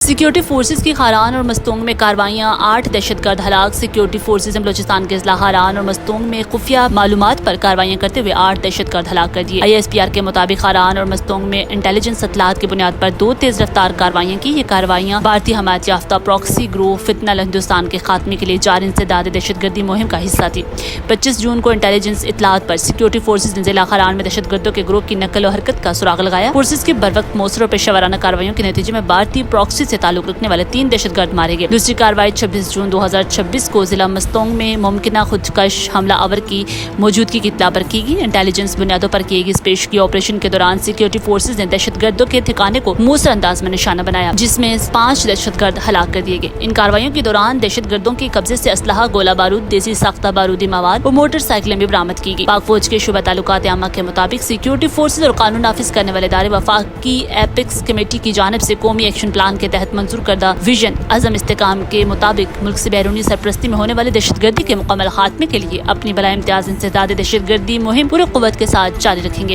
Security forces کی خاران اور مستونگ میں کارروائیاں، 8 دہشت گرد ہلاک۔ سیکیورٹی فورسز نے بلوچستان کے اضلاع خاران اور مستونگ میں خفیہ معلومات پر کارروائیاں کرتے ہوئے 8 دہشت گرد ہلاک کر دیے۔ ISPR کے مطابق خاران اور مستونگ میں انٹیلیجنس اطلاعات کی بنیاد پر 2 تیز رفتار کارروائیاں کی۔ یہ کارروائیاں بھارتی حمایت یافتہ پراکسی گروہ فتنہ ہندوستان کے خاتمے کے لیے جاری انسداد دہشت گردی مہم کا حصہ تھی۔ 25 جون کو انٹیلیجنس اطلاعات پر سیکیورٹی فورسز نے ضلع خاران میں دہشت گردوں کے گروپ کی نقل و حرکت کا سراغ لگایا۔ فورسز کی بروقت مؤثر اور پیشہ ورانہ کارروائیوں کے نتیجے میں بھارتی پراکسی سے تعلق رکھنے والے 3 دہشت گرد مارے گئے۔ دوسری کارروائی 26 جون 2026 کو ضلع مستونگ میں ممکنہ خودکش حملہ آور کی موجودگی کی اطلاع پر کی گئی۔ انٹیلیجنس بنیادوں پر کیے گئے اس پیشگی آپریشن کے دوران سیکیورٹی فورسز نے دہشت گردوں کے ٹھکانے کو مؤثر انداز میں نشانہ بنایا، جس میں 5 دہشت گرد ہلاک کر دیے گئے۔ ان کارروائیوں کے دوران دہشت گردوں کے قبضے سے اسلحہ، گولہ بارود، دیسی ساختہ بارودی مواد اور موٹر سائیکلیں بھی برآمد کی گئی۔ پاک فوج کے شعبہ تعلقات عامہ کے مطابق سیکیورٹی فورسز اور قانون نافذ کرنے والے ادارے وفاقی ایپیکس کمیٹی کی جانب سے قومی ایکشن پلان کے تحت منظور کردہ ویژن عزم استحکام کے مطابق ملک سے بیرونی سرپرستی میں ہونے والی دہشت گردی کے مکمل خاتمے کے لیے اپنی بلا امتیاز انسداد دہشت گردی مہم پورے قوت کے ساتھ جاری رکھیں گے۔